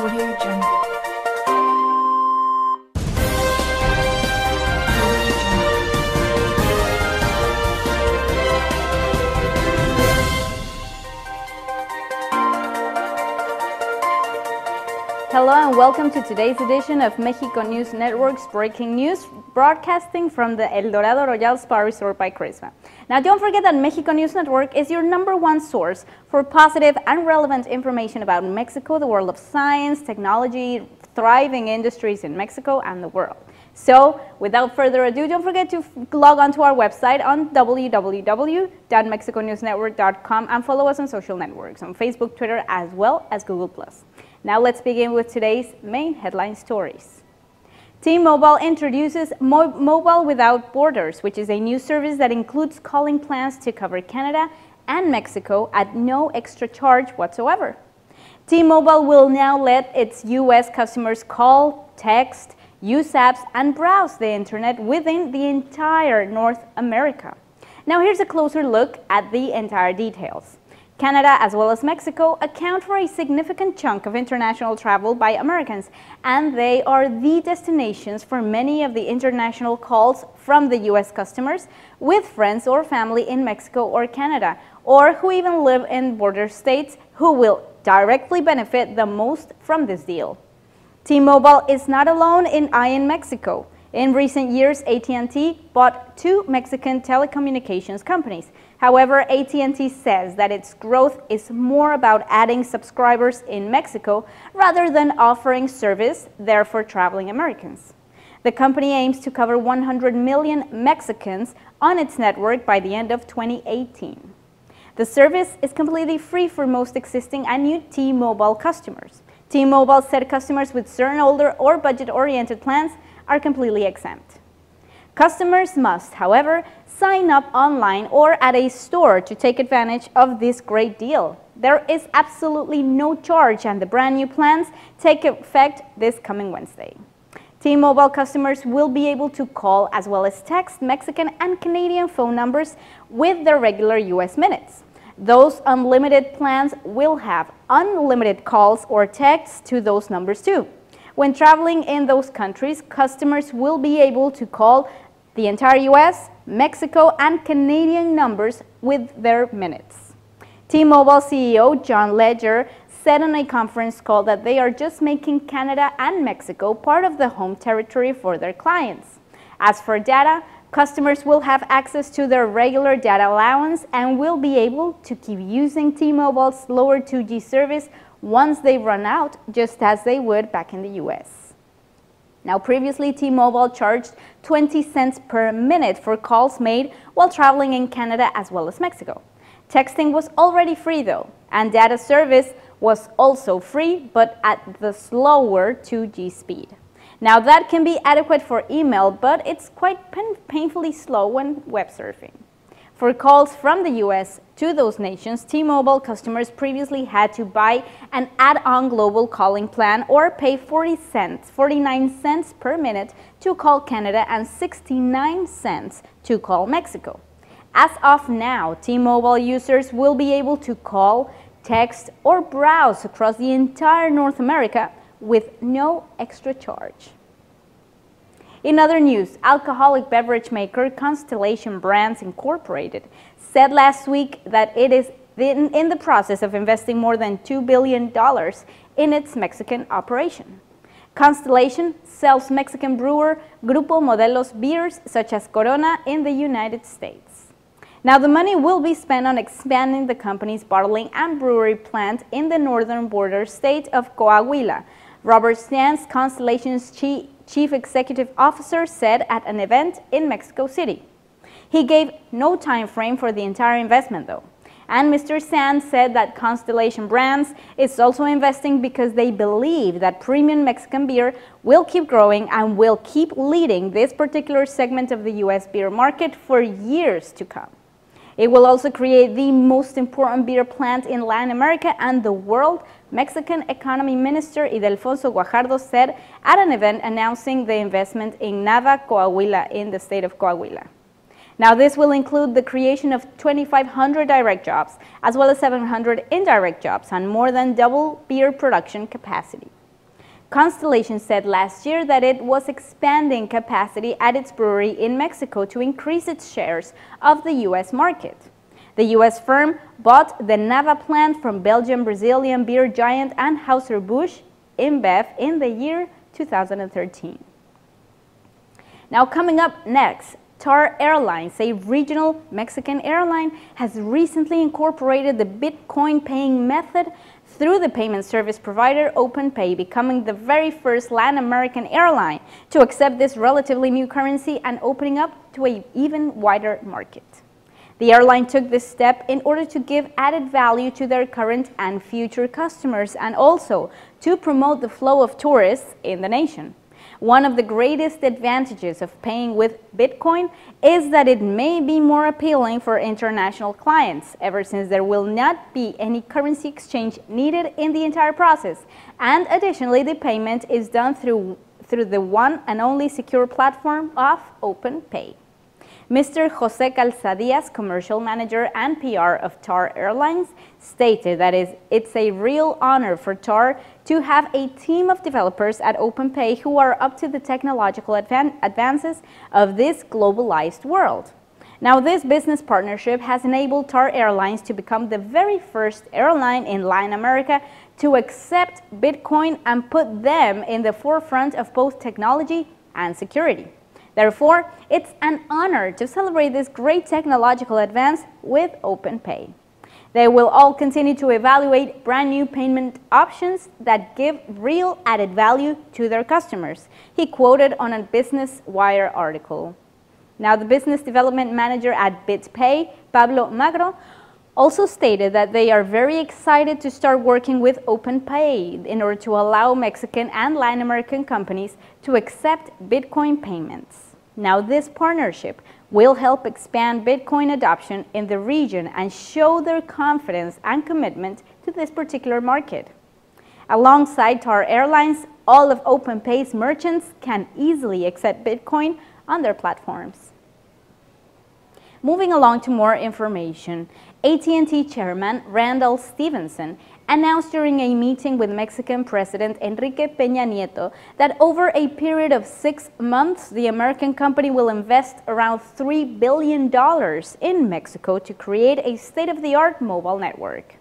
Audio Jungle. Hello and welcome to today's edition of Mexico News Network's Breaking News, broadcasting from the El Dorado Royal Spa Resort by Crisma. Now don't forget that Mexico News Network is your #1 source for positive and relevant information about Mexico, the world of science, technology, thriving industries in Mexico and the world. So, without further ado, don't forget to log on to our website on www.mexiconewsnetwork.com and follow us on social networks, on Facebook, Twitter, as well as Google+. Now let's begin with today's main headline stories. T-Mobile introduces Mobile Without Borders, which is a new service that includes calling plans to cover Canada and Mexico at no extra charge whatsoever. T-Mobile will now let its U.S. customers call, text, use apps, and browse the internet within the entire North America. Now here's a closer look at the entire details. Canada, as well as Mexico, account for a significant chunk of international travel by Americans, and they are the destinations for many of the international calls from the U.S. customers with friends or family in Mexico or Canada, or who even live in border states who will directly benefit the most from this deal. T-Mobile is not alone in eyeing Mexico. In recent years, AT&T bought 2 Mexican telecommunications companies. However, AT&T says that its growth is more about adding subscribers in Mexico rather than offering service there for traveling Americans. The company aims to cover 100 million Mexicans on its network by the end of 2018. The service is completely free for most existing and new T-Mobile customers. T-Mobile said customers with certain older or budget-oriented plans are completely exempt. Customers must, however, sign up online or at a store to take advantage of this great deal. There is absolutely no charge, and the brand new plans take effect this coming Wednesday. T-Mobile customers will be able to call as well as text Mexican and Canadian phone numbers with their regular U.S. minutes. Those unlimited plans will have unlimited calls or texts to those numbers too. When traveling in those countries, customers will be able to call the entire U.S., Mexico, and Canadian numbers with their minutes. T-Mobile CEO John Legere said on a conference call that they are just making Canada and Mexico part of the home territory for their clients. As for data, customers will have access to their regular data allowance and will be able to keep using T-Mobile's lower 2G service once they run out, just as they would back in the U.S. Now, previously, T-Mobile charged 20 cents per minute for calls made while traveling in Canada as well as Mexico. Texting was already free though, and data service was also free, but at the slower 2G speed. Now, that can be adequate for email, but it's quite painfully slow when web surfing. For calls from the U.S. to those nations, T-Mobile customers previously had to buy an add-on global calling plan or pay 49 cents per minute to call Canada and 69 cents to call Mexico. As of now, T-Mobile users will be able to call, text, or browse across the entire North America with no extra charge. In other news, alcoholic beverage maker Constellation Brands Incorporated said last week that it is in the process of investing more than $2 billion in its Mexican operation. Constellation sells Mexican brewer Grupo Modelo's beers such as Corona in the United States. Now, the money will be spent on expanding the company's bottling and brewery plant in the northern border state of Coahuila. Robert Stans, Constellation's Chief Executive Officer, said at an event in Mexico City. He gave no time frame for the entire investment though. And Mr. Sands said that Constellation Brands is also investing because they believe that premium Mexican beer will keep growing and will keep leading this particular segment of the U.S. beer market for years to come. It will also create the most important beer plant in Latin America and the world, Mexican Economy Minister Idelfonso Guajardo said at an event announcing the investment in Nava, Coahuila, in the state of Coahuila. Now, this will include the creation of 2,500 direct jobs, as well as 700 indirect jobs, and more than double beer production capacity. Constellation said last year that it was expanding capacity at its brewery in Mexico to increase its shares of the U.S. market. The U.S. firm bought the Nava plant from Belgian-Brazilian beer giant Anheuser-Busch InBev in the year 2013. Now coming up next, TAR Airlines, a regional Mexican airline, has recently incorporated the Bitcoin paying method through the payment service provider OpenPay, becoming the very first Latin American airline to accept this relatively new currency and opening up to an even wider market. The airline took this step in order to give added value to their current and future customers and also to promote the flow of tourists in the nation. One of the greatest advantages of paying with Bitcoin is that it may be more appealing for international clients, ever since there will not be any currency exchange needed in the entire process. And additionally, the payment is done through the one and only secure platform of OpenPay. Mr. Jose Calzadias, commercial manager and PR of TAR Airlines, stated that it's a real honor for TAR to have a team of developers at OpenPay who are up to the technological advances of this globalized world. Now, this business partnership has enabled TAR Airlines to become the very first airline in Latin America to accept Bitcoin and put them in the forefront of both technology and security. Therefore, it's an honor to celebrate this great technological advance with OpenPay. They will all continue to evaluate brand new payment options that give real added value to their customers, he quoted on a Business Wire article. Now, the business development manager at BitPay, Pablo Magro, also stated that they are very excited to start working with OpenPay in order to allow Mexican and Latin American companies to accept Bitcoin payments. Now, this partnership will help expand Bitcoin adoption in the region and show their confidence and commitment to this particular market. Alongside TAR Airlines, all of OpenPay's merchants can easily accept Bitcoin on their platforms. Moving along to more information, AT&T chairman Randall Stephenson announced during a meeting with Mexican President Enrique Peña Nieto that over a period of 6 months, the American company will invest around $3 billion in Mexico to create a state-of-the-art mobile network.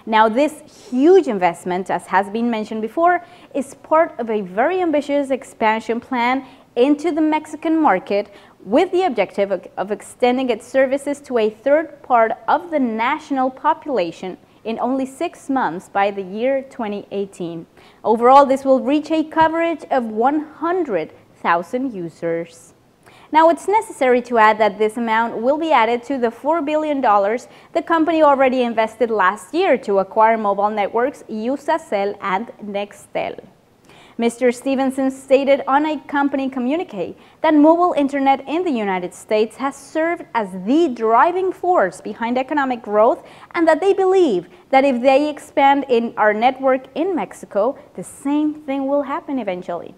Now, this huge investment, as has been mentioned before, is part of a very ambitious expansion plan into the Mexican market with the objective of extending its services to a third part of the national population in only 6 months by the year 2018. Overall, this will reach a coverage of 100,000 users. Now, it's necessary to add that this amount will be added to the $4 billion the company already invested last year to acquire mobile networks Usacell and Nextel. Mr. Stevenson stated on a company communique that mobile internet in the United States has served as the driving force behind economic growth and that they believe that if they expand in our network in Mexico, the same thing will happen eventually.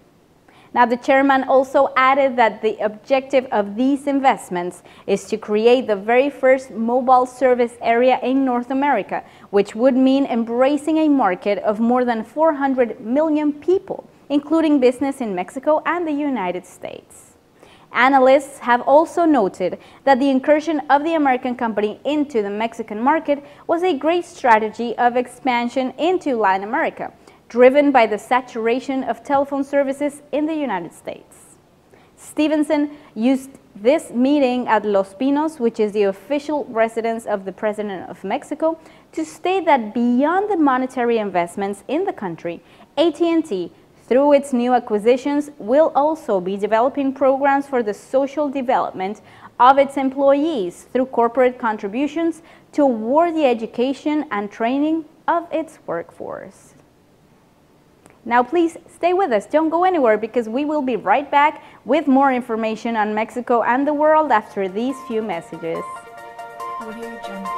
Now, the chairman also added that the objective of these investments is to create the very first mobile service area in North America, which would mean embracing a market of more than 400 million people, including business in Mexico and the United States. Analysts have also noted that the incursion of the American company into the Mexican market was a great strategy of expansion into Latin America, driven by the saturation of telephone services in the United States. Stevenson used this meeting at Los Pinos, which is the official residence of the President of Mexico, to state that beyond the monetary investments in the country, AT&T, through its new acquisitions, will also be developing programs for the social development of its employees through corporate contributions toward the education and training of its workforce. Now, please stay with us. Don't go anywhere because we will be right back with more information on Mexico and the world after these few messages. Audio Jungle.